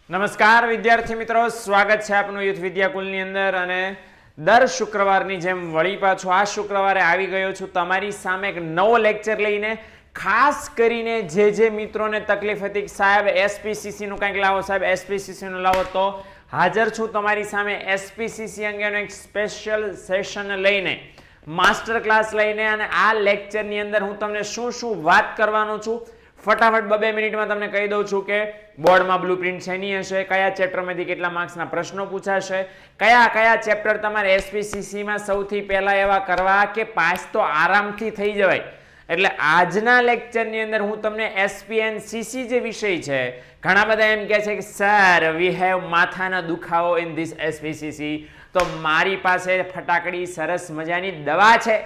નમસ્કાર વિદ્યાર્થી મિત્રો, સ્વાગત છે આપનું યુથ વિદ્યાકુલની અંદર અને દર શુક્રવારની જેમ વળી પાછો આ શુક્રવારે આવી ગયો છું તમારી સામે એક નવો લેક્ચર લઈને. ખાસ કરીને જે મિત્રોને તકલીફ હતી કે સાહેબ એસપીસીસી નું કંઈક લાવો, સાહેબ એસપીસીસી નું લાવો, તો હાજર છું તમારી સામે એસપીસીસી અંગેનો એક સ્પેશિયલ સેશન લઈને, માસ્ટર ક્લાસ લઈને. અને આ લેક્ચરની અંદર હું તમને શું વાત કરવાનો છું ફટાફટ 2 મિનિટમાં તમને કહી દઉં છું કે બોર્ડમાં બ્લુપ્રિન્ટ શેની હશે, કયા ચેપ્ટરમાંથી કેટલા માર્ક્સના પ્રશ્નો પૂછાશે, કયા ચેપ્ટર તમારે એસપીસીસીમાં સૌથી પહેલા એવા કરવા કે પાસ તો આરામથી થઈ જવાય. એટલે આજના લેક્ચરની અંદર હું તમને એસપીએનસીસી જે વિષય છે, ઘણા બધા એમ કહે છે કે સર વી હેવ માથાના દુખાવો ઇન ધીસ એસપીસીસી, તો મારી પાસે ફટાકડી સરસ મજાની દવા છે,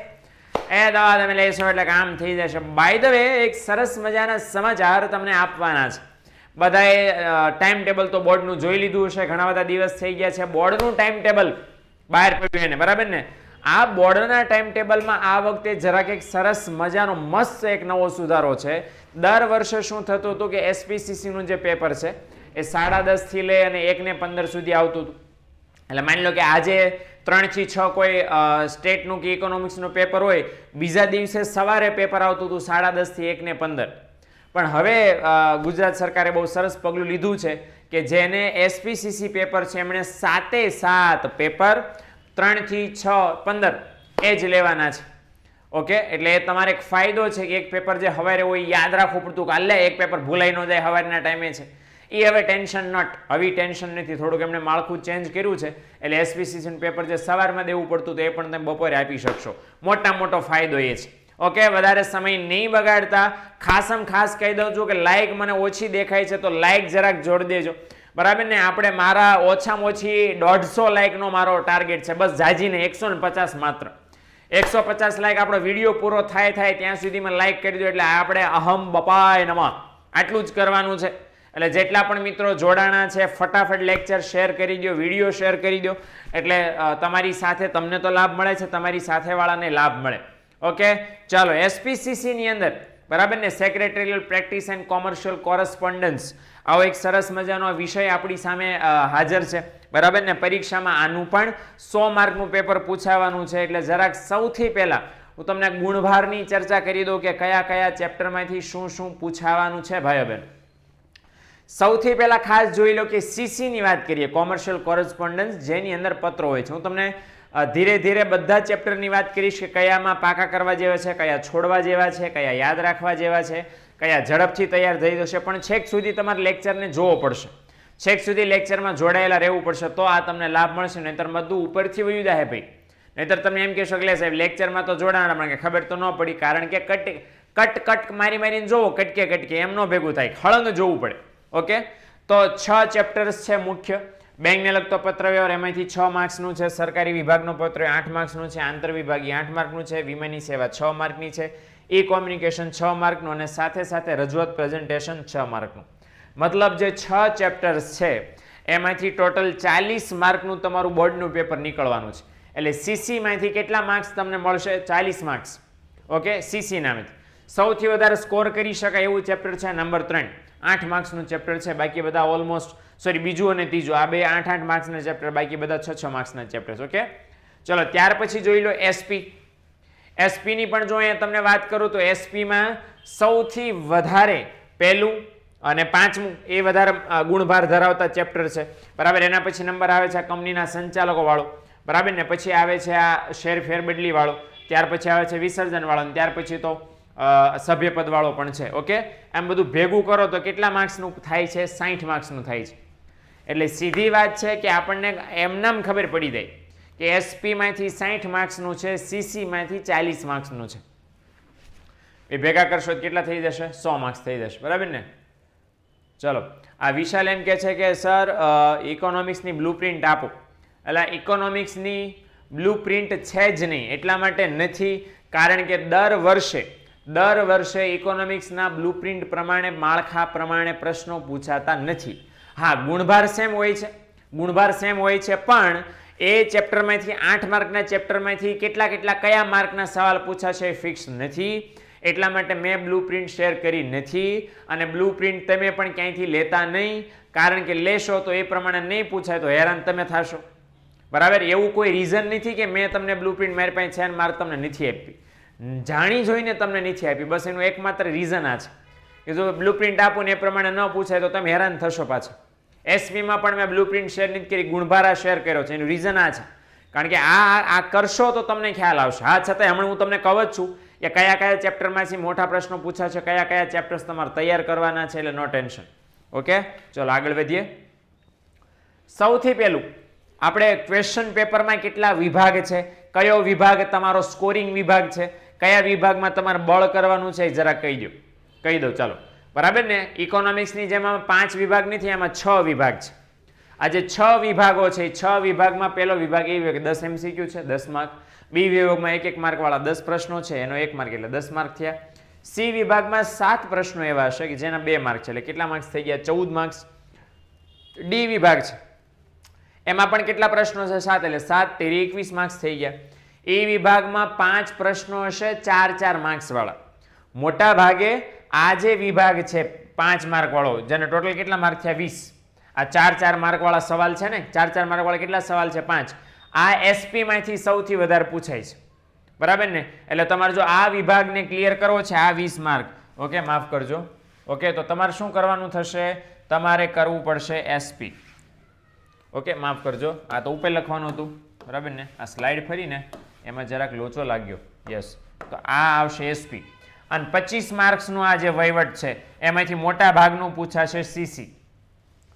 એ દવા તમે લેશો એટલે કામ થઈ જશે. બાય ધ વે એક સરસ મજાના સમાચાર તમને આપવાના છે. બધાએ ટાઈમ ટેબલ તો બોર્ડનું જોઈ લીધું હશે, ઘણા બધા દિવસ થઈ ગયા છે બોર્ડનું ટાઈમ ટેબલ બહાર પડ્યું એને, બરાબર ને? આ બોર્ડના ટાઈમ ટેબલમાં આ વખતે જરાક એક સરસ મજાનો મસ્ત એક નવો સુધારો છે. દર વર્ષે શું થતું હતું કે એસપીસીસી નું જે પેપર છે એ 10:30 થી લઈ અને 1:15 સુધી આવતું હતું. એટલે માની લો કે આજે 3 થી 6 કોઈ સ્ટેટનું કે ઇકોનોમિક્સનું પેપર હોય, બીજા દિવસે સવારે પેપર આવતું હતું 10:30 થી 1:15. પણ હવે ગુજરાત સરકારે બહુ સરસ પગલું લીધું છે કે જેને એસપીસીસી પેપર છે એમણે 7 પેપર 3 થી 6:15 એ જ લેવાના છે. ઓકે, એટલે એ તમારે એક ફાયદો છે કે એક પેપર જે સવારે હોય યાદ રાખવું પડતું કે હાલે એક પેપર ભૂલાઈ ન જાય સવારના ટાઈમે છે, એ હવે ટેન્શન નટ, હવે ટેન્શન નથી. થોડુંક એમને માળખું ચેન્જ કર્યું છે એટલે એસપીસીસી પેપર જે સવારમાં દેવું પડતું તો એ પણ તમે બપોરે આપી શકશો. મોટો ફાયદો એ છે. ઓકે, વધારે સમય નહીં બગાડતા ખાસ કહી દઉં છું કે લાઈક મને ઓછી દેખાય છે તો લાઈક જરાક જોડી દેજો, બરાબર ને? આપણે મારા ઓછામાં ઓછી 150 લાઈકનો મારો ટાર્ગેટ છે, બસ જાજીને 150 માત્ર. 150 લાઈક આપણો વિડીયો પૂરો થાય ત્યાં સુધીમાં લાઈક કરી દો એટલે આપણે અહમ બપાય નમઃ આટલું જ કરવાનું છે. એટલે જેટલા પણ મિત્રો જોડાણા છે ફટાફટ લેક્ચર શેર કરી દો, વિડીયો શેર કરી દો, એટલે તમારી સાથે તમને તો લાભ મળે છે, તમારી સાથેવાળાને લાભ મળે. ઓકે, ચાલો એસપીસીસી ની અંદર, બરાબર ને, secretarial practice and commercial correspondence, આવો એક સરસ મજાનો વિષય આપણી સામે હાજર છે, બરાબર ને? પરીક્ષામાં આનું પણ 100 માર્કનું પેપર પૂછાવાનું છે. એટલે જરાક સૌથી પહેલા હું તમને ગુણભારની ચર્ચા કરી દઉં કે કયા ચેપ્ટરમાંથી શું પૂછાવાનું છે ભાઈઓ બહેન. સૌથી પહેલા ખાસ જોઈ લો કે સીસી ની વાત કરીએ, કોમર્શિયલ કોરસ્પોન્ડન્સ, જેની અંદર પત્રો હોય છે. હું તમને ધીરે બધા ચેપ્ટરની વાત કરીશ કે કયામાં પાકા કરવા જેવા છે, કયા છોડવા જેવા છે, કયા યાદ રાખવા જેવા છે, કયા ઝડપથી તૈયાર થઈ જશે. પણ છેક સુધી તમારે લેક્ચરને જોવો પડશે, છેક સુધી લેક્ચરમાં જોડાયેલા રહેવું પડશે, તો આ તમને લાભ મળશે. નહીતર બધું ઉપરથી વયું જાય ભાઈ. નહીતર તમે એમ કહેશો કે સાહેબ લેક્ચરમાં તો જોડાણ પણ ખબર તો ન પડી, કારણ કે કટ મારીને જોવો, કટકે એમ ન ભેગું થાય, હળંગ જોવું પડે. ઓકે, તો 6 ચેપ્ટર્સ છે મુખ્ય. બેંકને લગતો પત્રવ્યવહાર એમાંથી 6 માર્ક્સનું છે, સરકારી વિભાગનો પત્ર 8 માર્ક્સનું છે, આંતર વિભાગી 8 માર્કનું છે, વિમાની સેવા 6 માર્કની છે, ઈ કોમ્યુનિકેશન 6 માર્કનું અને સાથે રજૂઆત પ્રેઝન્ટેશન 6 માર્કનું. મતલબ જે 6 ચેપ્ટર્સ છે એમાંથી ટોટલ 40 માર્કનું તમારું બોર્ડનું પેપર નીકળવાનું છે. એટલે સીસી માંથી કેટલા માર્ક્સ તમને મળશે? 40 માર્ક્સ. ઓકે, સીસી નામાંથી સૌથી વધારે સ્કોર કરી શકાય એવું ચેપ્ટર છે નંબર 3, 8 માર્ક્સનું ચેપ્ટર છે. બાકી બધા ઓલમોસ્ટ બીજું અને ત્રીજું, આ બે 8 માર્ક્સના ચેપ્ટર, બાકી બધા 6 માર્ક્સના ચેપ્ટર્સ. ઓકે, ચલો ત્યાર પછી જોઈ લો એસપી ની પણ જો અહીંયા તમને વાત કરું તો એસપીમાં સૌથી વધારે પહેલું અને 5મું એ વધારે ગુણભાર ધરાવતા ચેપ્ટર છે, બરાબર. એના પછી નંબર આવે છે કંપનીના સંચાલકો વાળો, બરાબર ને? પછી આવે છે આ શેર ફેરબદલી વાળો, ત્યાર પછી આવે છે વિસર્જન વાળો, ત્યાર પછી તો સભ્યપદ વાળો પણ છે. ઓકે, એમ બધું ભેગું કરો તો કેટલા માર્ક્સનું થાય છે? 60 માર્ક્સનું થાય છે. એટલે સીધી વાત છે કે આપણને એમનામ ખબર પડી જાય કે એસપી માંથી 60 માર્ક્સનું છે, સીસી માંથી 40 માર્ક્સનું છે. એ ભેગા કરશો તો કેટલા થઈ જશે? 100 માર્ક્સ થઈ જશે, બરાબર ને? ચલો, આ વિશાલ એમ કે છે કે સર ઇકોનોમિક્સની બ્લુપ્રિન્ટ આપો. એટલે ઇકોનોમિક્સની બ્લુપ્રિન્ટ છે જ નહીં, એટલા માટે નથી કારણ કે દર વર્ષે ઇકોનોમિક્સના બ્લુપ્રિન્ટ પ્રમાણે, માળખા પ્રમાણે પ્રશ્નો પૂછાતા નથી. હા, ગુણભાર સેમ હોય છે, પણ એ ચેપ્ટરમાંથી 8 માર્કના ચેપ્ટરમાંથી કેટલા કયા માર્કના સવાલ પૂછાશે ફિક્સ નથી. એટલા માટે મેં બ્લુપ્રિન્ટ શેર કરી નથી અને બ્લુપ્રિન્ટ તમે પણ ક્યાંયથી લેતા નહીં. કારણ કે લેશો તો એ પ્રમાણે નહીં પૂછાય તો હેરાન તમે થશો, બરાબર. એવું કોઈ રીઝન નથી કે મેં તમને બ્લુપ્રિન્ટ મારી પાસે છે અને મારે તમને નથી આપી, જાણી જોઈને તમને નથી આપી, બસ એનું એકમાત્ર રીઝન આ છે કે જો બ્લુપ્રિન્ટ આપું ને એ પ્રમાણે ન પૂછાય તો તમે હેરાન થશો પાછા. એસપીમાં પણ મેં બ્લુપ્રિન્ટ શેર નથી કરી, ગુણભારા શેર કર્યો છે, એનું રીઝન આ છે કારણ કે આ કરશો તો તમને ખ્યાલ આવશે. હા છતાંય હમણાં હું તમને કહું જ છું કે કયા કયા ચેપ્ટરમાંથી મોટા પ્રશ્નો પૂછ્યા છે, કયા કયા ચેપ્ટર્સ તમારે તૈયાર કરવાના છે, એટલે નો ટેન્શન. ઓકે, ચલો આગળ વધીએ. સૌથી પહેલું આપણે ક્વેશ્ચન પેપરમાં કેટલા વિભાગ છે, કયો વિભાગ તમારો સ્કોરિંગ વિભાગ છે, કયા વિભાગમાં તમારે બળ કરવાનું છે, જરા કહી દો ચાલો, બરાબર ને. ઇકોનોમિક્સની જેમ 5 વિભાગ નથી, એમાં 6 વિભાગ છે. આ જે 6 વિભાગો છે, 6 વિભાગમાં પહેલો વિભાગ એ વિભાગ 10 MCQ છે, 10 માર્ક. બી વિભાગમાં 1-1 માર્ક વાળા 10 પ્રશ્નો છે, એનો 1 માર્ક એટલે 10 માર્ક થયા. સી વિભાગમાં 7 પ્રશ્નો એવા હશે કે જેના 2 માર્ક છે, એટલે કેટલા માર્ક્સ થઈ ગયા? 14 માર્ક્સ. ડી વિભાગ છે, એમાં પણ કેટલા પ્રશ્નો છે? 7, એટલે 7 તેરી 21 માર્ક્સ થઈ ગયા. એ વિભાગમાં 5 પ્રશ્નો હશે 4-4 માર્ક્સ વાળા. મોટા ભાગે આ જે વિભાગ છે 5 માર્ક વાળો, જેને ટોટલ કેટલા માર્ક થયા? 20. આ 4-4 માર્ક વાળા સવાલ છે ને, 4-4 માર્ક વાળા કેટલા સવાલ છે? 5. આ એસપી માંથી સૌથી વધારે પૂછાય છે, બરાબર ને. એટલે તમારે જો આ વિભાગને ક્લિયર કરવો છે, આ 20 માર્ક, ઓકે માફ કરજો, ઓકે, તો તમારે શું કરવાનું થશે? તમારે કરવું પડશે એસપી. ઓકે માફ કરજો, આ તો ઉપર લખવાનું હતું, બરાબર ને. આ સ્લાઇડ ફરીને એમાં જરાક લોચો લાગ્યો, યસ. તો આ આવશે એસપી. અને 25 માર્ક્સનું આ જે વહીવટ છે એમાંથી મોટા ભાગનું પૂછાશે સીસી.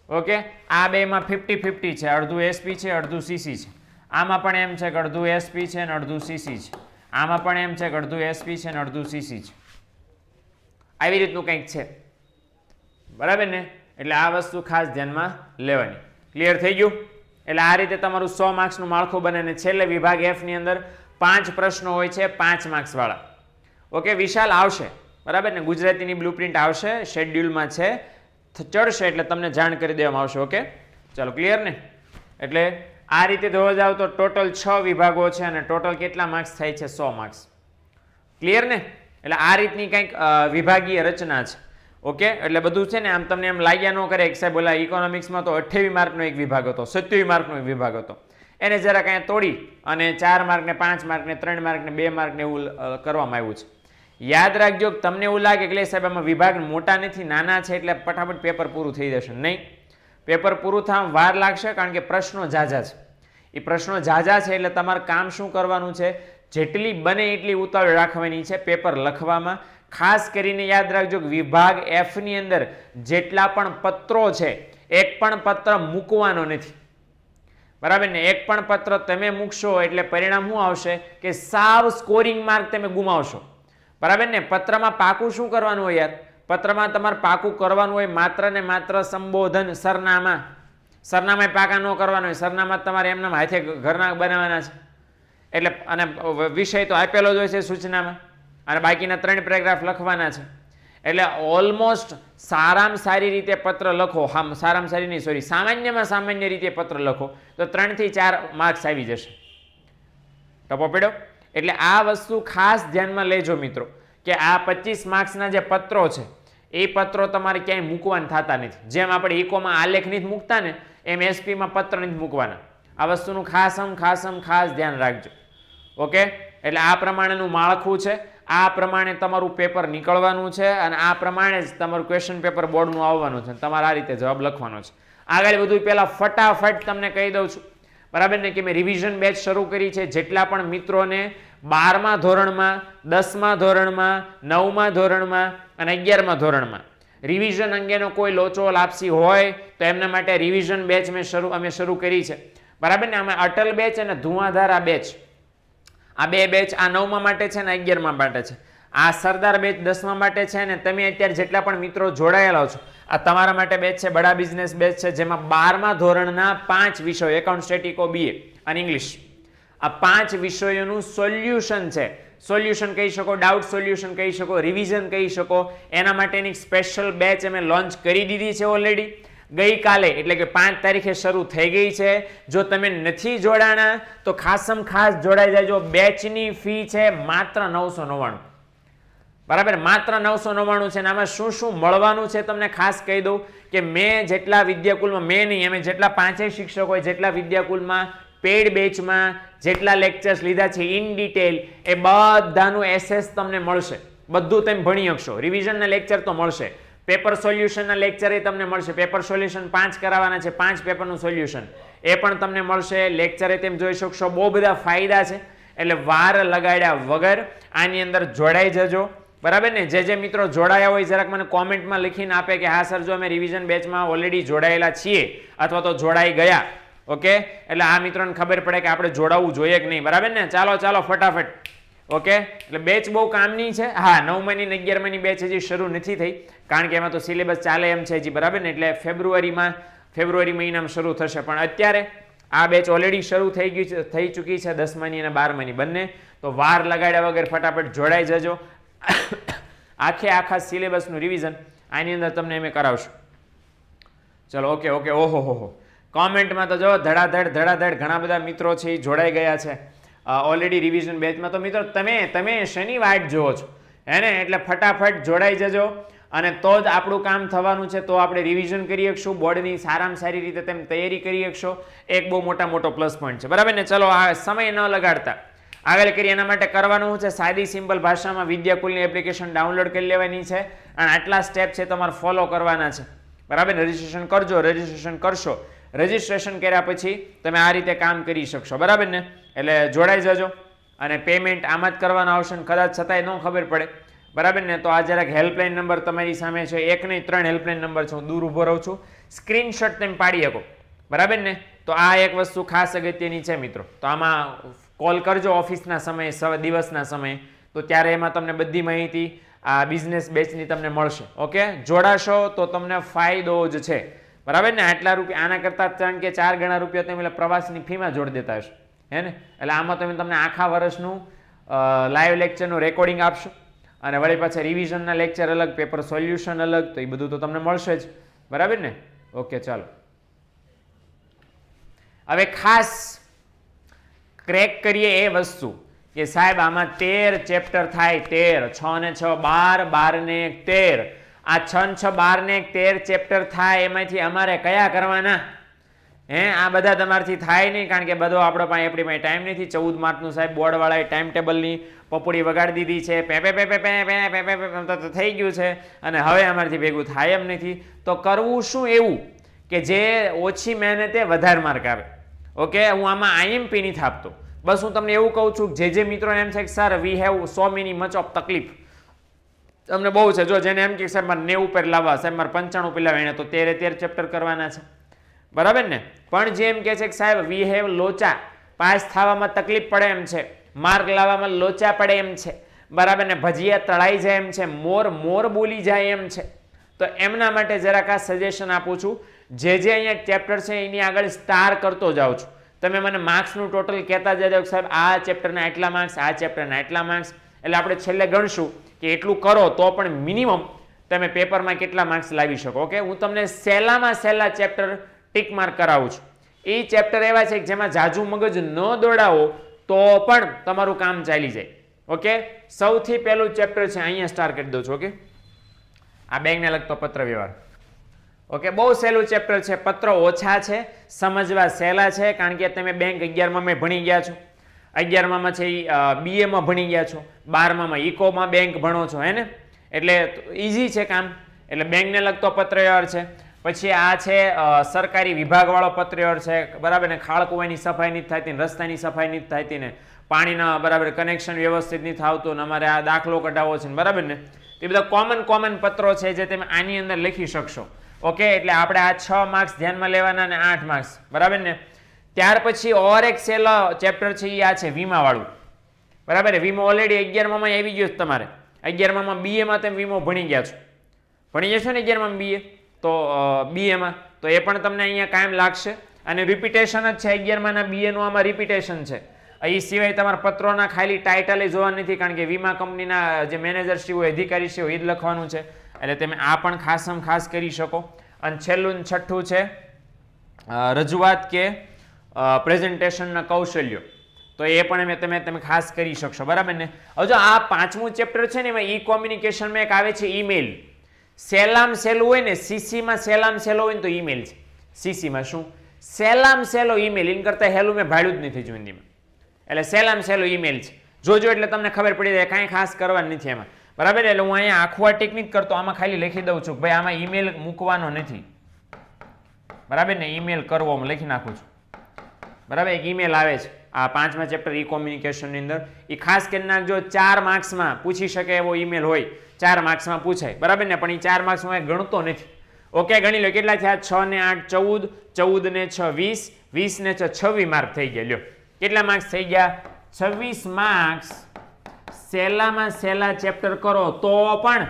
ઓકે, આ બેમાં 50-50 છે, અડધું એસપી છે, અડધું સીસી છે. આમાં પણ એમ છે કે અડધું એસપી છે અને અડધું સીસી છે. આમાં પણ એમ છે કે અડધું એસપી છે અને અડધું સીસી છે. આવી રીતનું કંઈક છે, બરાબર ને. એટલે આ વસ્તુ ખાસ ધ્યાનમાં લેવાની. ક્લિયર થઈ ગયું? એટલે આ રીતે તમારું 100 માર્ક્સનું માળખું બને અને છેલ્લે વિભાગ એફ ની અંદર 5 પ્રશ્નો હોય છે 5 માર્ક્સ વાળા. ઓકે, વિશાલ આવશે, બરાબર ને. ગુજરાતીની બ્લુપ્રિન્ટ આવશે, શેડ્યુલમાં છે, ચડશે એટલે તમને જાણ કરી દેવામાં આવશે. ઓકે ચાલો, ક્લિયર ને. એટલે આ રીતે જોવા જાવ તો ટોટલ 6 વિભાગો છે અને ટોટલ કેટલા માર્ક્સ થાય છે? 100 માર્ક્સ. ક્લિયર ને. એટલે આ રીતની કંઈક વિભાગીય રચના છે. ઓકે, એટલે બધું છે ને આમ તમને એમ લાગ્યા ન કરે કે સાહેબ બોલા ઇકોનોમિક્સમાં તો 28 માર્કનો એક વિભાગ હતો, 27 માર્કનો એક વિભાગ હતો, એને જરા કાંઈ તોડી અને 4 માર્ક ને 5 માર્ક ને 3 માર્ક ને 2 માર્ક ને એવું કરવામાં આવ્યું છે. યાદ રાખજો, તમને એવું લાગે કે સાહેબ આમાં વિભાગ મોટા નથી, નાના છે એટલે ફટાફટ પેપર પૂરું થઈ જશે. નહીં, પેપર પૂરું થવામાં વાર લાગશે, કારણ કે પ્રશ્નો ઝાઝા છે. એ પ્રશ્નો ઝાઝા છે એટલે તમારે કામ શું કરવાનું છે? જેટલી બને એટલી ઉતાવળ રાખવાની છે પેપર લખવામાં. ખાસ કરીને યાદ રાખજો કે વિભાગ એફ ની અંદર જેટલા પણ પત્રો છે, એક પણ પત્ર મૂકવાનો નથી, બરાબર ને. એક પણ પત્ર તમે મૂકશો એટલે પરિણામ શું આવશે કે સાવ સ્કોરિંગ માર્ક તમે ગુમાવશો, બરાબર ને. પત્રમાં પાકું શું કરવાનું હોય યાર? પત્રમાં તમારે પાકું કરવાનું હોય માત્ર ને માત્ર સંબોધન, સરનામા પાકા ન કરવાનું હોય. સરનામા તમારે એમના હાથે ઘરના બનાવવાના છે, એટલે અને વિષય તો આપેલો જ હોય છે સૂચનામાં, અને બાકીના 3 પેરેગ્રાફ લખવાના છે. એટલે ઓલમોસ્ટ સારામાં સારી રીતે પત્ર લખો, સારામાં સારી નહીં, સોરી, સામાન્યમાં સામાન્ય રીતે પત્ર લખો તો 3 થી 4 માર્ક્સ આવી જશે. ટપો પડ્યો? એટલે આ વસ્તુ ખાસ ધ્યાનમાં લેજો મિત્રો, કે આ 25 માર્ક્સના જે પત્રો છે એ પત્રો તમારે ક્યાંય મૂકવાના થતા નથી. જેમ આપણે ઇકોમાં આલેખ નથી મૂકતા ને, એમ એસપીમાં પત્ર નથી મૂકવાના. આ વસ્તુનું ખાસ ધ્યાન રાખજો. ઓકે, એટલે આ પ્રમાણેનું માળખું છે, આ પ્રમાણે તમારું પેપર નીકળવાનું છે અને આ પ્રમાણે જ તમારું ક્વેશ્ચન પેપર બોર્ડનું આવવાનું છે. તમારે આ રીતે જવાબ લખવાનો છે. આગળ બધું પહેલા ફટાફટ તમને કહી દઉં છું, બરાબર ને, કે મેં રિવિઝન બેચ શરૂ કરી છે. જેટલા પણ મિત્રોને 12મા ધોરણમાં, 10મા ધોરણમાં, 9મા ધોરણમાં અને 11મા ધોરણમાં રિવિઝન અંગેનો કોઈ લોચો લાપસી હોય તો એમના માટે રિવિઝન બેચ અમે શરૂ કરી છે, બરાબર ને. આમાં અટલ બેચ અને ધુઆધારા બેચ, આ 2 બેચ આ 9મા માટે છે ને 11મા માટે છે. આ સરદાર બેચ 10મા માટે છે અને તમે અત્યારે જેટલા પણ મિત્રો જોડાયેલા છો આ તમારા માટે બેચ છે, બડા બિઝનેસ બેચ છે, જેમાં 12મા ધોરણના 5 વિષયો, એકાઉન્ટ, સ્ટેટિકો, બીએ અને ઇંગ્લિશ, આ 5 વિષયોનું સોલ્યુશન છે. સોલ્યુશન કહી શકો, ડાઉટ સોલ્યુશન કહી શકો, રિવિઝન કહી શકો. એના માટેની સ્પેશિયલ બેચ અમે લોન્ચ કરી દીધી છે ઓલરેડી. ગઈકાલે એટલે કે 5 તારીખે શરૂ થઈ ગઈ છે. જો તમે નથી જોડાણા તો ખાસ જોડાઈ જાજો. બેચની ફી છે માત્ર 999. બરાબર, માત્ર 999 છે. અને આમાં શું શું મળવાનું છે તમને ખાસ કહી દઉં કે મેં જેટલા વિદ્યાકુલમાં, મેં નહીં, અમે જેટલા 5 શિક્ષકોએ જેટલા વિદ્યાકુલમાં પેડ બેચમાં જેટલા લેક્ચર્સ લીધા છે ઇન ડિટેલ, એ બધાનું એસએસ તમને મળશે. બધું તમે ભણી શકશો. રિવિઝનના લેક્ચર તો મળશે, પેપર સોલ્યુશનના લેક્ચર એ તમને મળશે. પેપર સોલ્યુશન 5 કરાવવાના છે, 5 પેપરનું સોલ્યુશન એ પણ તમને મળશે. લેક્ચરે તેમ જોઈ શકશો. બહુ બધા ફાયદા છે. એટલે વાર લગાડ્યા વગર આની અંદર જોડાઈ જજો. બરાબર ને? જે મિત્રો જોડાયા હોય જરાક મને કોમેન્ટમાં લખીને આપે કે હા સર, જો અમે રિવિઝન બેચમાં ઓલરેડી જોડાયેલા છીએ અથવા તો જોડાઈ ગયા. ઓકે, એટલે આ મિત્રોને ખબર પડે કે આપણે જોડાવવું જોઈએ કે નહીં. બરાબર ને? ચાલો ફટાફટ. ઓકે, એટલે બેચ બહુ કામની છે. હા, 9મી અને 11મી બેચ હજી શરૂ નથી થઈ, કારણ કે એમાં તો સિલેબસ ચાલે એમ છે હજી. બરાબર ને? એટલે ફેબ્રુઆરી મહિનામાં શરૂ થશે. પણ અત્યારે આ બેચ ઓલરેડી શરૂ થઈ ચૂકી છે, 10મી અને 12મી બંને. તો વાર લગાડ્યા વગર ફટાફટ જોડાઈ જજો. આખા સિલેબસનું રિવિઝન આની અંદર તમને અમે કરાવશું. ચલો, ઓકે. ઓહો, કોમેન્ટમાં તો જો ધડાધડ ઘણા બધા મિત્રો છે એ જોડાઈ ગયા છે ઓલરેડી રિવિઝન બેચમાં. તો મિત્રો તમે શેની વાટ જુઓ છો હે ને? એટલે ફટાફટ જોડાઈ જજો, અને તો જ આપણું કામ થવાનું છે. તો આપણે રિવિઝન કરી શકશું, બોર્ડની સારામાં સારી રીતે તમે તૈયારી કરી શકશો. એક બહુ મોટો પ્લસ પોઈન્ટ છે. બરાબર ને? ચલો, આ સમય ન લગાડતા આગળ કરીએ. એના માટે કરવાનું છે સાદી સિમ્પલ ભાષામાં વિદ્યાકુલની એપ્લિકેશન ડાઉનલોડ કરી લેવાની છે, અને આટલા સ્ટેપ છે તમારે ફોલો કરવાના છે. બરાબર? રજીસ્ટ્રેશન કરજો. રજીસ્ટ્રેશન કરશો, રજીસ્ટ્રેશન કર્યા પછી તમે આ રીતે કામ કરી શકશો. બરાબર ને? એટલે જોડાઈ જજો. અને પેમેન્ટ આમાં જ કરવાનું આવશે, ને કદાચ છતાંય ન ખબર પડે. બરાબર ને? તો આ જરાક હેલ્પલાઇન નંબર તમારી સામે છે. 1 નહીં 3 હેલ્પલાઇન નંબર છે. હું દૂર ઊભો રહું છું, સ્ક્રીનશોટ તમે પાડી શકો. બરાબર ને? તો આ એક વસ્તુ ખાસ અગત્યની છે મિત્રો. તો આમાં કોલ કરજો ઓફિસના સમયે, દિવસના સમયે, તો ત્યારે એમાં તમને બધી માહિતી આ બિઝનેસ બેચની તમને મળશે. ઓકે, જોડાશો તો તમને ફાયદો જ છે. બરાબર ને? આટલા રૂપિયા આના કરતાં 3 કે 4 ગણા રૂપિયા તમે પ્રવાસની ફીમાં જોડી દેતા હશો, હે ને? એટલે આમાં તમને આખા વર્ષનું લાઈવ લેક્ચરનું રેકોર્ડિંગ આપશો, અને વળી પાછા રિવિઝનના લેક્ચર અલગ, પેપર સોલ્યુશન અલગ, તો એ બધું તો તમને મળશે જ. બરાબર ને? ઓકે, ચાલો હવે ખાસ ક્રેક કરીએ એ વસ્તુ કે સાહેબ આમાં 13 ચેપ્ટર થાય. 13, 6 ને 6 12, 12 ને 1 13. આ 6 ને 6 12 ને 1 13 ચેપ્ટર થાય, એમાંથી અમારે કયા કરવાના? આ બધા તમારથી થાય નહીં, કારણ કે બધો આપણી પાસે ટાઈમ નથી. 14 માર્ચનું સાહેબ બોર્ડવાળાએ ટાઈમ ટેબલની પપોડી વગાડી દીધી છે. પે થઈ ગયું છે, અને હવે અમારથી ભેગું થાય એમ નથી. તો કરવું શું એવું કે જે ઓછી મહેનતે વધારે માર્ક આવે? ઓકે, હું આમાં આઈએમપી નથી આપતો. બસ હું તમને એવું કહું છું કે જે મિત્રો એમ છે કે sir we have so many much of તકલીફ, તમને બહુ છે. જો જેને એમ કે સાહેબ મારે 90 પર લાવવા, સાહેબ મારે 95 પર લાવવા, તો 13 ચેપ્ટર કરવાના છે. બરાબર ને? પણ જે એમ કે છે કે સાહેબ વી હેવ લોચા, પાસ થવામાં તકલીફ પડે એમ છે, માર્ક લાવવામાં લોચા પડે એમ છે. બરાબર ને? ભજીયા તળાઈ જાય એમ છે, મોર બોલી જાય એમ છે. તો એમના માટે જરાક આ સજેશન આપું છું. જે અહીંયા ચેપ્ટર છે એની આગળ સ્ટાર કરતો જાઉં છું. તમે મને માર્ક્સનું ટોટલ કહેતા જજો કે સાહેબ આ ચેપ્ટરના એટલા માર્ક્સ, આ ચેપ્ટરના એટલા માર્ક્સ. એટલે આપણે છેલ્લે ગણશું કે એટલું કરો તો પણ મિનિમમ તમે પેપરમાં કેટલા માર્ક્સ લાવી શકો. ઓકે, હું તમને સહેલામાં સહેલા ચેપ્ટર ટીક માર્ક કરાવું છું. એ ચેપ્ટર એવા છે કે જેમાં જાજુ મગજ ન દોડાવો તો પણ તમારું કામ ચાલી જાય. ઓકે, સૌથી પહેલું ચેપ્ટર છે, અહીંયા સ્ટાર કરી દઉં છું. ઓકે, આ બેંકને લગતો પત્ર વ્યવહાર. ઓકે, બહુ સહેલું ચેપ્ટર છે. પત્રો ઓછા છે, સમજવા સહેલા છે, કારણ કે તમે બેંક 11માં ભણી ગયા છો, 11માં છે એ બીએમાં ભણી ગયા છો, 12માં ઇકોમાં બેંક ભણો છો, હે ને? એટલે ઇઝી છે કામ. એટલે બેંકને લગતો પત્ર વ્યવહાર છે. પછી આ છે સરકારી વિભાગવાળો પત્ર વ્યવહાર છે. બરાબર ને? ખાળકુવાની સફાઈ નથી થતી, રસ્તાની સફાઈ નથી થતી, ને પાણીના બરાબર કનેક્શન વ્યવસ્થિત નથી થતું, ને અમારે આ દાખલો કઢાવવો છે. બરાબર ને? એ બધા કોમન પત્રો છે જે તમે આની અંદર લખી શકશો. ઓકે, એટલે આપણે આ 6 માર્ક્સ ધ્યાનમાં લેવાના અને 8 માર્ક્સ. બરાબર ને? ત્યાર પછી ઓર એક સહેલો ચેપ્ટર છે એ આ છે વીમા વાળું. બરાબર? વીમો ઓલરેડી 11માં આવી ગયો છે તમારે. 11માં બીએમાં તમે વીમો ભણી ગયા છો, ભણી જશો ને 11માં બીએ, તો બીએમાં તો એ પણ તમને અહીંયા કાયમ લાગશે. અને રિપીટેશન જ છે 11માં બીએનું, આમાં રિપીટેશન છે. એ સિવાય તમારા પત્રોના ખાલી ટાઇટલે જોવા નથી, કારણ કે વીમા કંપનીના જે મેનેજરશ્રી હોય, અધિકારીશ્રી હોય, એ જ લખવાનું છે. એટલે તમે આ પણ ખાસ કરી શકો. અને છેલ્લું ને છઠ્ઠું છે રજૂઆત કે પ્રેઝન્ટેશનના કૌશલ્યો. તો એ પણ તમે ખાસ કરી શકશો, બરાબર ને. હવે જો આ 5મું ચેપ્ટર છે ને એમાં ઈ કોમ્યુનિકેશનમાં એક આવે છે ઈમેલ. સહેલામ સહેલું હોય ને, સીસીમાં સહેલામ સહેલો હોય ને તો ઈમેલ છે. સીસીમાં શું સહેલામ સહેલો ઈમેલ, એન કરતા હેલું મેં ભાડ્યું જ નથી હિન્દીમાં. એટલે સહેલામ સહેલો ઈમેલ છે. જોજો એટલે તમને ખબર પડી જાય, કાંઈ ખાસ કરવાનું નથી એમાં, બરાબર. એટલે હું અહીંયા આખું આ ટેકનિક કરતો, આમાં ખાલી લખી દઉં છું ભાઈ આમાં ઈમેલ મૂકવાનો નથી, બરાબર ને. ઈમેલ કરવો હું લખી નાખું છું, બરાબર. એક ઈમેલ આવે છે આ 5મા ચેપ્ટર ઈ કોમ્યુનિકેશનની અંદર, એ ખાસ કરી નાખજો. 4 માર્ક્સમાં પૂછી શકે એવો ઈમેલ હોય, 4 માર્ક્સમાં પૂછાય, બરાબર ને. પણ એ 4 માર્ક્સમાં ગણતો નથી. ઓકે, ગણી લો કેટલા થયા, 6 ને 8 14, 14 ને 6 20, 20 ને 6 26 માર્ક થઈ ગયા. લ્યો કેટલા માર્ક્સ થઈ ગયા, 26 માર્ક્સ. સહેલામાં સહેલા ચેપ્ટર કરો તો પણ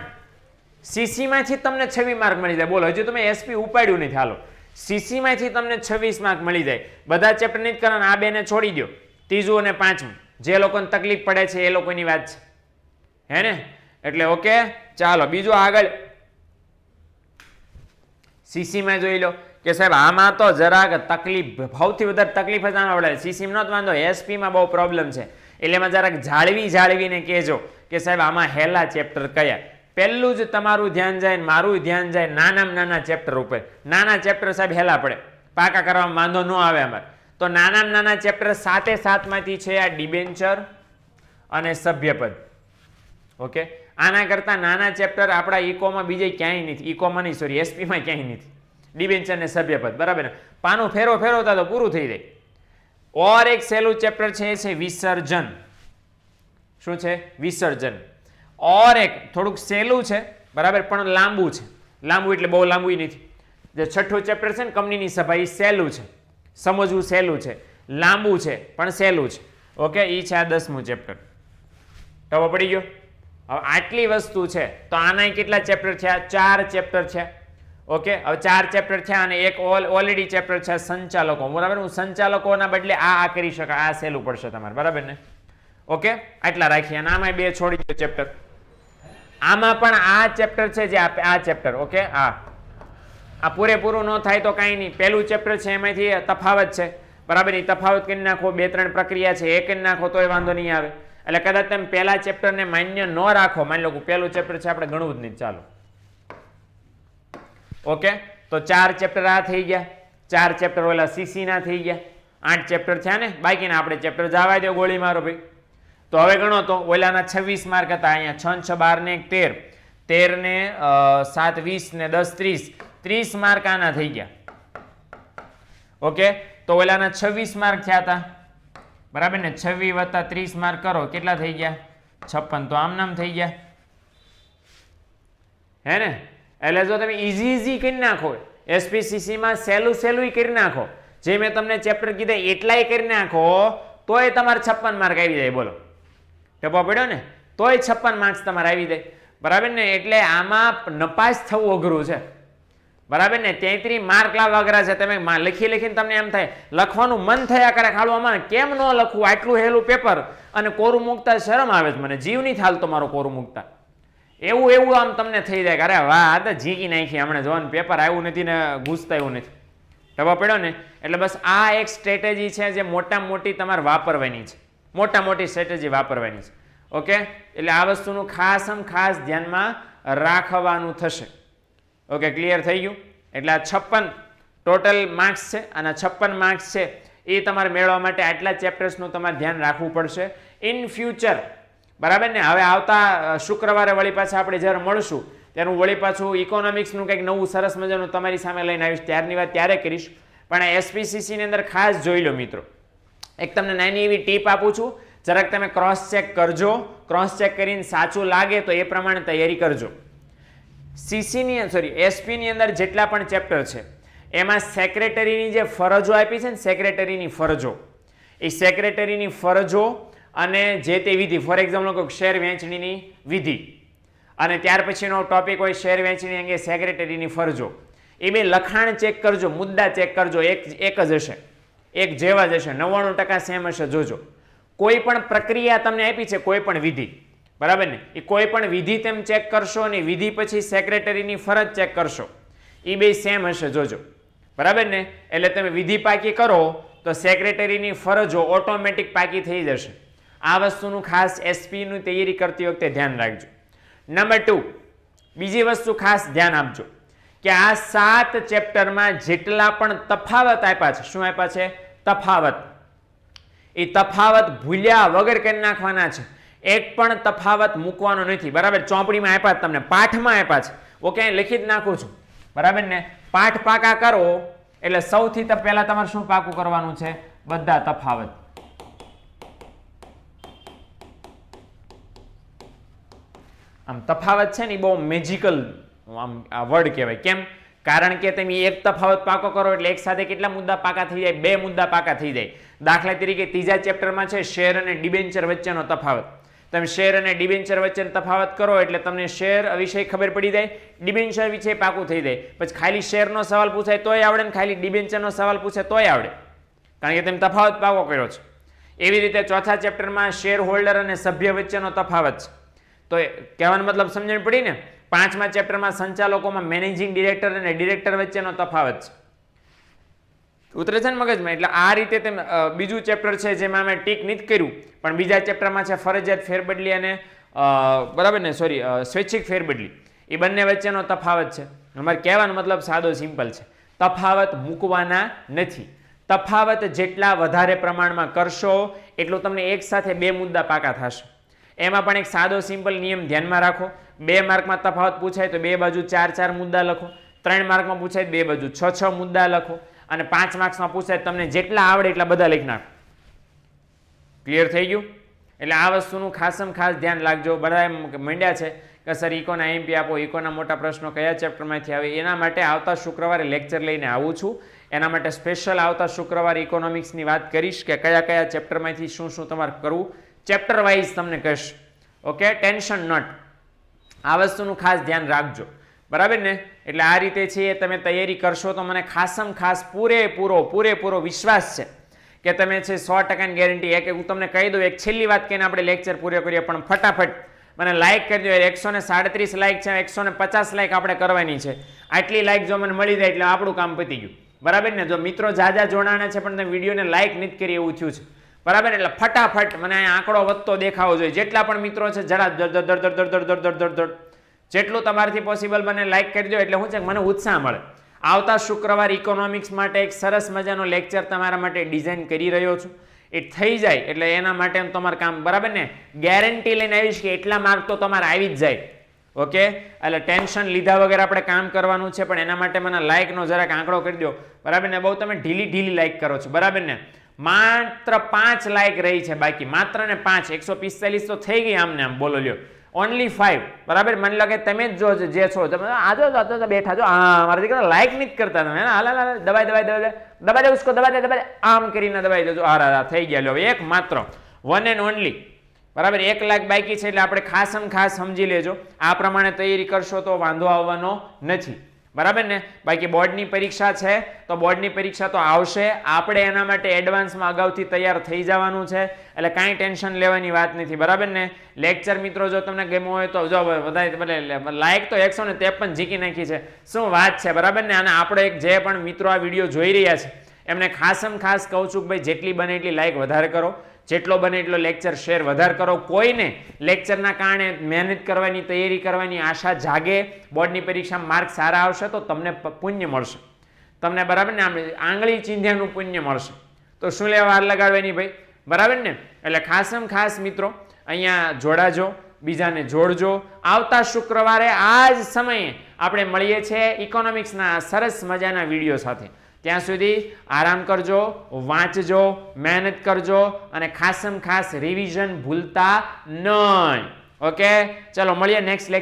સીસીમાંથી તમને 26 માર્ક મળી જાય. બોલો, હજુ તમે એસપી ઉપાડ્યું નથી. હાલો, સીસીમાંથી તમને 26 માર્ક મળી જાય. બધા ચેપ્ટર નહીં કરવાના, આ બેને છોડી દો, 3જું અને 5મું. જે લોકોને તકલીફ પડે છે એ લોકોની વાત છે, હે ને. એટલે ઓકે, ચાલો બીજું આગળ. સીસીમાં જોઈ લો કે સાહેબ આમાં તો જરાક તકલીફ, સૌથી વધારે તકલીફ જ આમાં પડે. સીસીમાં નતો વાંધો, એસપીમાં બહુ પ્રોબ્લેમ છે. એટલે એમાં જરાક જાળવીને કહેજો કે સાહેબ આમાં હેલા ચેપ્ટર કયા. પહેલું જ તમારું ધ્યાન જાય, મારું ધ્યાન જાય નાના ચેપ્ટર ઉપર. નાના ચેપ્ટર સાહેબ હેલા પડે, પાકા કરવામાં વાંધો ન આવે અમારે. તો નાના ચેપ્ટર 7 છે આ ડિબેન્ચર અને સભ્યપદ. ઓકે, આના કરતા નાના ચેપ્ટર આપણા ઇકોમાં બીજે ક્યાંય નથી, ઇકોમાં નહીં સોરી એસપીમાં ક્યાંય નથી. ડિબેન્ચર ને સભ્યપદ, બરાબર. પાનું ફેરવતા તો પૂરું થઈ જાય. ઓર એક સહેલું ચેપ્ટર છે એ છે વિસર્જન. શું છે, વિસર્જન. ઓર એક થોડુંક સહેલું છે, બરાબર, પણ લાંબુ છે. લાંબુ એટલે બહુ લાંબુ નથી. જે 6થું ચેપ્ટર છે ને કંપનીની સભા, એ સહેલું છે, સમજવું સહેલું છે, લાંબુ છે પણ સહેલું છે. ઓકે, એ છે આ 10મું ચેપ્ટર. ખબર પડી ગયો. હવે આટલી વસ્તુ છે તો આના કેટલા ચેપ્ટર થયા, 4 ચેપ્ટર છે. ઓકે, હવે 4 ચેપ્ટર થયા અને એક ઓલરેડી ચેપ્ટર છે સંચાલકો, બરાબર. હું સંચાલકોના બદલે આ કરી શકાય, આ સહેલું પડશે તમારે, બરાબર ને. ઓકે, આટલા રાખીએ અને આમાં 2 છોડી દો ચેપ્ટર. આમાં પણ આ ચેપ્ટર છે જે આ ચેપ્ટર. ઓકે, આ પૂરેપૂરું ન થાય તો કાંઈ નહીં. પહેલું ચેપ્ટર છે એમાંથી તફાવત છે, બરાબર. એ તફાવત કરી નાખો, 2-3 પ્રક્રિયા છે એ કરી નાખો તોય વાંધો નહીં આવે. એટલે કદાચ તમે પહેલા ચેપ્ટરને માન્ય ન રાખો, માની લો કે પહેલું ચેપ્ટર છે આપણે ગણવું જ નહીં, ચાલો. ઓકે, તો 4 ચેપ્ટર આ થઈ ગયા, 4 ચેપ્ટર ઓલા સીસી ના થઈ ગયા, 8 ચેપ્ટર થયા ને. બાકીના આપણે ચેપ્ટર જવા દો, ગોળી મારો ભાઈ. તો હવે ગણો તો ઓલાના 26 માર્ક હતા, અહીંયા 6 6 12 ને 1 13 ને 7 20 ને 10 30, 30 માર્ક આના થઈ ગયા. ઓકે, તો ઓલાના 26 માર્ક થયા હતા, બરાબર ને. 26 + 30 માર્ક કરો, કેટલા થઈ ગયા, 56. તો આમ નામ થઈ ગયા, હે ને. એટલે જો તમે ઈઝી કરી નાખો, એસપીસીસીમાં સહેલું કરી નાખો, જે મેં તમને ચેપ્ટર કીધા એટલાય કરી નાખો, તોય તમારે 56 માર્ક આવી જાય. બોલો, ટપો પડ્યો ને, તોય 56 માર્ક્સ તમારે આવી જાય, બરાબર ને. એટલે આમાં નપાસ થવું અઘરું છે, બરાબર ને. 33 માર્ક લાવવા અઘરા છે. તમે લખીને તમને એમ થાય, લખવાનું મન થયા કરે, ખાલું આમાં કેમ ન લખવું, આટલું હેલું પેપર અને કોરું મૂકતા શરમ આવે છે મને, જીવ નહીં થાલતો મારો કોરું મૂકતા. એવું આમ તમને થઈ જાય કે અરે વાહ, આ તો જીકી નાખી હમણાં, જોવાનું પેપર આવ્યું નથી ને ઘૂસતા એવું નથી. ટપો પડ્યો ને. એટલે બસ આ એક સ્ટ્રેટેજી છે જે મોટામાં મોટી તમારે વાપરવાની છે, મોટી સ્ટ્રેટેજી વાપરવાની છે. ઓકે, એટલે આ વસ્તુનું ખાસ ધ્યાનમાં રાખવાનું થશે. ઓકે, ક્લિયર થઈ ગયું. એટલે આ 56 ટોટલ માર્ક્સ છે, અને 56 માર્ક્સ છે એ તમારે મેળવવા માટે આટલા ચેપ્ટર્સનું તમારે ધ્યાન રાખવું પડશે ઇન ફ્યુચર, બરાબર ને. હવે આવતા શુક્રવારે વળી પાછા આપણે જ્યારે મળશું ત્યારે હું વળી પાછું ઇકોનોમિક્સનું કંઈક નવું સરસ મજાનું તમારી સામે લઈને આવીશ, ત્યારની વાત ત્યારે કરીશ. પણ આ એસપીસીસીની અંદર ખાસ જોઈ લો મિત્રો, એક તમને નાની એવી ટીપ આપું છું, જરાક તમે ક્રોસ ચેક કરજો, ક્રોસ ચેક કરીને સાચું લાગે તો એ પ્રમાણે તૈયારી કરજો. એસપીની અંદર જેટલા પણ ચેપ્ટર છે એમાં સેક્રેટરીની જે ફરજો આપી છે ને, સેક્રેટરીની ફરજો, એ સેક્રેટરીની ફરજો અને જે તે વિધિ, ફોર એક્ઝામ્પલ કોઈ શેર વહેંચણીની વિધિ, અને ત્યાર પછીનો ટોપિક હોય શેર વહેંચણી અંગે સેક્રેટરીની ફરજો, એ બે લખાણ ચેક કરજો, મુદ્દા ચેક કરજો, એક જ હશે, એક જેવા જ હશે, 99% સેમ હશે. જોજો, કોઈ પણ પ્રક્રિયા તમને આપી છે, કોઈ પણ વિધિ, બરાબર ને, એ કોઈ પણ વિધિ તેમ ચેક કરશો અને વિધિ પછી સેક્રેટરીની ફરજ ચેક કરશો, એ બે સેમ હશે. જોજો, બરાબર ને. એટલે તમે વિધિ પાકી કરો તો સેક્રેટરીની ફરજો ઓટોમેટિક પાકી થઈ જશે. આ વસ્તુનું ખાસ એસપીની તૈયારી કરતી વખતે ધ્યાન રાખજો. નંબર 2, બીજી વસ્તુ ખાસ ધ્યાન આપજો કે આ 7 ચેપ્ટરમાં જેટલા પણ તફાવત આપ્યા છે, શું આપ્યા છે? તફાવત. એ તફાવત ભૂલ્યા વગર કરી નાખવાના છે. એક પણ તફાવત મૂકવાનો નથી. બરાબર, ચોપડીમાં આપ્યા તમને, પાઠમાં આપ્યા છે. ઓકે, લખી જ નાખું છું. બરાબર ને? પાઠ પાકા કરો એટલે સૌથી પહેલા તમારે શું પાકું કરવાનું છે? બધા તફાવત. આમ તફાવત છે ને બહુ મેજિકલ વર્ડ કહેવાય. કેમ? કારણ કે તમે એક તફાવત પાકો કરો એટલે એક સાથે કેટલા મુદ્દા પાકા થઈ જાય? 2 મુદ્દા પાકા થઈ જાય. દાખલા તરીકે ત્રીજા ચેપ્ટરમાં છે શેર અને ડિબેન્ચર વચ્ચેનો તફાવત. તમે શેર અને ડિબેન્ચર વચ્ચેનો તફાવત કરો એટલે તમને શેર વિષય ખબર પડી જાય, ડિબેન્ચર વિષય પાકું થઈ જાય. પછી ખાલી શેરનો સવાલ પૂછાય તોય આવડે ને ખાલી ડિબેન્ચરનો સવાલ પૂછે તોય આવડે, કારણ કે તમે તફાવત પાકો કર્યો છે. એવી રીતે ચોથા ચેપ્ટરમાં શેર હોલ્ડર અને સભ્ય વચ્ચેનો તફાવત છે. તો કહેવાનો મતલબ સમજણ પડી ને? પાંચમા ચેપ્ટરમાં સંચાલકોમાં મેનેજિંગ ડિરેક્ટર અને ડિરેક્ટર વચ્ચેનો તફાવત છે. ઉતરે છે ને મગજમાં? એટલે આ રીતે તેમ બીજું ચેપ્ટર છે જેમાં મેં ટીક નથી કર્યું, પણ બીજા ચેપ્ટરમાં છે ફરજિયાત ફેરબદલી અને બરાબર ને, સોરી, સ્વૈચ્છિક ફેરબદલી. એ બંને વચ્ચેનો તફાવત છે. અમારે કહેવાનો મતલબ સાદો સિમ્પલ છે, તફાવત મૂકવાના નથી. તફાવત જેટલા વધારે પ્રમાણમાં કરશો એટલું તમને એક સાથે 2 મુદ્દા પાકા થશે. એમાં પણ એક સાદો સિમ્પલ નિયમ ધ્યાનમાં રાખો. 2 માર્કમાં તફાવત પૂછાય તો 2 બાજુ 4 મુદ્દા લખો. 3 માર્કમાં પૂછાય 2 બાજુ 6 મુદ્દા લખો. અને 5 માર્ક્સમાં પૂછાય તમને જેટલા આવડે એટલા બધા લખી નાખો. ક્લિયર થઈ ગયું? એટલે આ વસ્તુનું ખાસમ ખાસ ધ્યાન રાખજો. બધા મંડ્યા છે કે સર ઇકોના એમપી આપો, ઇકોના મોટા પ્રશ્નો કયા ચેપ્ટરમાંથી આવે. એના માટે આવતા શુક્રવારે લેક્ચર લઈને આવું છું. એના માટે સ્પેશિયલ આવતા શુક્રવારે ઇકોનોમિક્સની વાત કરીશ કે કયા કયા ચેપ્ટરમાંથી શું શું તમારે કરવું. ચેપ્ટર વાઇઝ તમને કહીશ. Okay, tension not. આ વસ્તુનું ખાસ ધ્યાન રાખજો. બરાબર ને? એટલે આ રીતે છે તમે તૈયારી કરશો તો મને ખાસમ ખાસ પૂરેપૂરો વિશ્વાસ છે કે તમે છે 100%ની ગેરંટી. એક હું તમને કહી દઉં, એક છેલ્લી વાત કહીને આપણે લેક્ચર પૂરો કરીએ, પણ ફટાફટ મને લાઇક કરી દો. 137 લાઇક છે, 150 લાઇક આપણે કરવાની છે. આટલી લાઇક જો મને મળી જાય એટલે આપણું કામ પતી ગયું. બરાબર ને? જો મિત્રો જાજા જોડાણા છે પણ તમે વિડીયોને લાઇક નથી કરી એવું થયું છે. બરાબર, એટલે ફટાફટ મને અહીંયા આંકડો વધતો દેખાવો જોઈએ. જેટલા પણ મિત્રો છે જરા જેટલું તમારાથી પોસિબલ બને લાઇક કરી દો, એટલે શું છે મને ઉત્સાહ મળે. આવતા શુક્રવાર ઇકોનોમિક્સ માટે એક સરસ મજાનો લેક્ચર તમારા માટે ડિઝાઇન કરી રહ્યો છું. એ થઈ જાય એટલે એના માટે તમારું કામ, બરાબર ને, ગેરંટી લઈને આવીશ કે એટલા માર્ક તો તમારે આવી જ જાય. ઓકે, એટલે ટેન્શન લીધા વગર આપણે કામ કરવાનું છે, પણ એના માટે મને લાઇકનો જરાક આંકડો કરી દો. બરાબર ને? બહુ તમે ઢીલી લાઇક કરો છો. બરાબર ને? માત્ર 5 લાઇક રહી છે બાકી, માત્ર ને 5. 145 તો થઈ ગઈ આમને આમ, બોલો લ્યો. ઓનલી 5. બરાબર, મને લાગે તમે જ જો જે છો તમે આજો બેઠા છો. હા, મારા દીકરા લાઇક નથી કરતા તમે. હાલ દબાઈ દે ઉસકો, દબાઈ દે, આમ કરીને દબાઈ દેજો. હા, થઈ ગયા. લો એક માત્ર 1 એન્ડ ઓનલી. બરાબર, 1 લાખ બાકી છે એટલે આપણે ખાસ સમજી લેજો. આ પ્રમાણે તૈયારી કરશો તો વાંધો આવવાનો નથી. બરાબર ને? બાકી બોર્ડની પરીક્ષા છે તો બોર્ડની પરીક્ષા તો આવશે. આપણે એના માટે એડવાન્સમાં અગાઉથી તૈયાર થઈ જવાનું છે, એટલે કાંઈ ટેન્શન લેવાની વાત નથી. બરાબર ને? લેક્ચર મિત્રો જો તમને ગમ્યો હોય તો જો બધા લાઈક તો 153 જીકી નાખી છે. શું વાત છે? બરાબર ને? અને આપણે એક જે પણ મિત્રો આ વિડીયો જોઈ રહ્યા છે એમને ખાસમ ખાસ કહું છું કે ભાઈ જેટલી બને એટલી લાઈક વધારે કરો, જેટલો બને એટલો લેક્ચર શેર વધારે કરો. કોઈને લેક્ચરના કારણે મહેનત કરવાની, તૈયારી કરવાની આશા જાગે, બોર્ડની પરીક્ષામાં માર્ક સારા આવશે તો તમને પુણ્ય મળશે. તમને બરાબર ને આંગળી ચીંધ્યાનું પુણ્ય મળશે. તો શું લેવા વાર લગાડવાની ભાઈ? બરાબર ને? એટલે ખાસમ ખાસ મિત્રો અહીંયા જોડાજો, બીજાને જોડજો. આવતા શુક્રવારે આ જ સમયે આપણે મળીએ છીએ ઇકોનોમિક્સના સરસ મજાના વિડીયો સાથે. ત્યાં સુધી આરામ કરજો, વાંચજો, મહેનત કરજો અને ખાસમ ખાસ રિવિઝન ભૂલતા નહીં. ઓકે, ચલો મળીએ નેક્સ્ટ લેક્ચર.